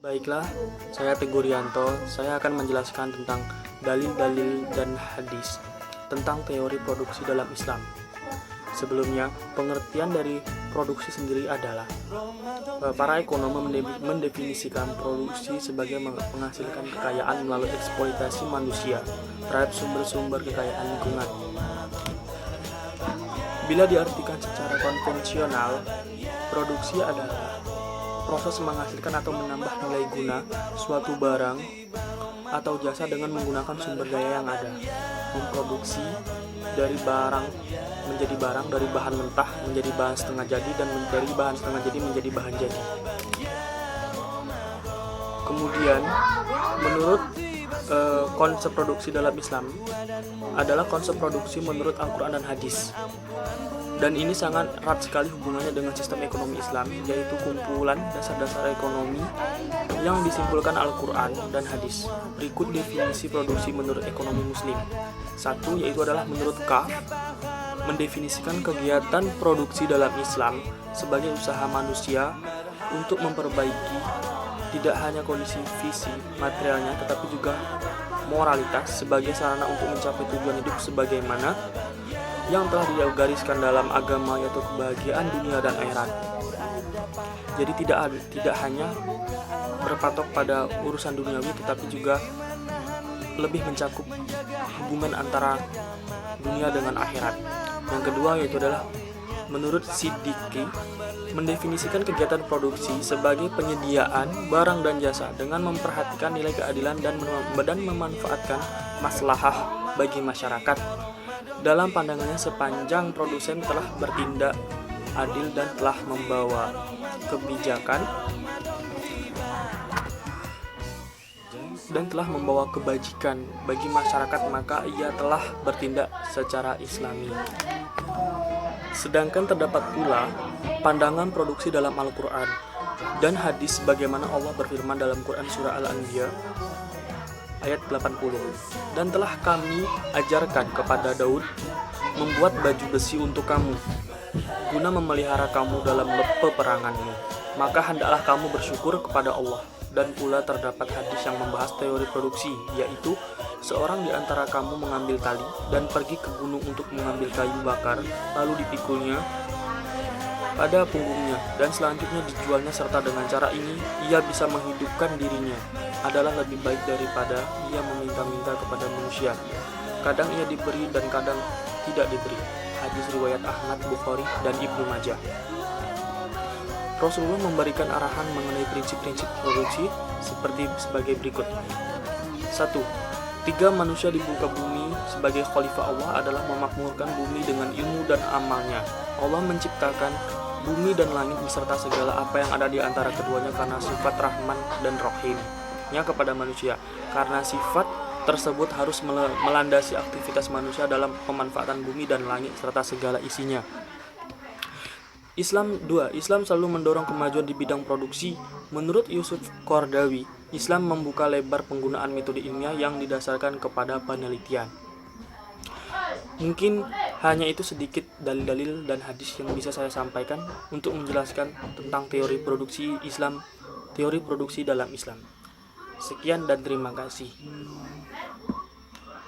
Baiklah, saya Teguh Rianto. Saya akan menjelaskan tentang dalil-dalil dan hadis tentang teori produksi dalam Islam. Sebelumnya, pengertian dari produksi sendiri adalah para ekonom mendefinisikan produksi sebagai menghasilkan kekayaan melalui eksploitasi manusia terhadap sumber-sumber kekayaan lingkungan. Bila diartikan secara konvensional, produksi adalah proses menghasilkan atau menambah nilai guna suatu barang atau jasa dengan menggunakan sumber daya yang ada. Memproduksi dari barang menjadi barang, dari bahan mentah menjadi bahan setengah jadi, dan dari bahan setengah jadi menjadi bahan jadi. Kemudian, menurut konsep produksi dalam Islam adalah konsep produksi menurut Al-Quran dan hadis. Dan ini sangat erat sekali hubungannya dengan sistem ekonomi Islam, yaitu kumpulan dasar-dasar ekonomi yang disimpulkan Al-Quran dan hadis. Berikut definisi produksi menurut ekonomi Muslim. Satu, yaitu adalah menurut Kaf, mendefinisikan kegiatan produksi dalam Islam sebagai usaha manusia untuk memperbaiki tidak hanya kondisi visi materialnya, tetapi juga moralitas sebagai sarana untuk mencapai tujuan hidup sebagaimana yang telah digariskan dalam agama, yaitu kebahagiaan dunia dan akhirat. Jadi tidak hanya berpatok pada urusan duniawi, tetapi juga lebih mencakup hubungan antara dunia dengan akhirat. Yang kedua yaitu adalah menurut Siddiqi, mendefinisikan kegiatan produksi sebagai penyediaan barang dan jasa dengan memperhatikan nilai keadilan dan memanfaatkan maslahah bagi masyarakat. Dalam pandangannya, sepanjang produsen telah bertindak adil dan telah membawa kebijakan dan telah membawa kebajikan bagi masyarakat, maka ia telah bertindak secara islami. Sedangkan terdapat pula pandangan produksi dalam Al-Quran dan hadis sebagaimana Allah berfirman dalam Quran surah Al-Anbiya ayat 80. Dan telah kami ajarkan kepada Daud membuat baju besi untuk kamu, guna memelihara kamu dalam peperanganmu. Maka hendaklah kamu bersyukur kepada Allah. Dan pula terdapat hadis yang membahas teori produksi, yaitu seorang di antara kamu mengambil tali dan pergi ke gunung untuk mengambil kayu bakar, lalu dipikulnya pada punggungnya, dan selanjutnya dijualnya, serta dengan cara ini ia bisa menghidupkan dirinya, adalah lebih baik daripada ia meminta-minta kepada manusia. Kadang ia diberi dan kadang tidak diberi. Hadis riwayat Ahmad, Bukhari, dan Ibnu Majah. Rasulullah memberikan arahan mengenai prinsip-prinsip produksi sebagai berikut. 1. 3 manusia di muka bumi sebagai khalifah Allah adalah memakmurkan bumi dengan ilmu dan amalnya. Allah menciptakan bumi dan langit beserta segala apa yang ada di antara keduanya karena sifat Rahman dan Rahim-Nya kepada manusia. Karena sifat tersebut harus melandasi aktivitas manusia dalam pemanfaatan bumi dan langit serta segala isinya. Islam selalu mendorong kemajuan di bidang produksi. Menurut Yusuf Qaradawi, Islam membuka lebar penggunaan metode ilmiah yang didasarkan kepada penelitian. Mungkin hanya itu sedikit dalil-dalil dan hadis yang bisa saya sampaikan untuk menjelaskan tentang teori produksi dalam Islam. Sekian dan terima kasih.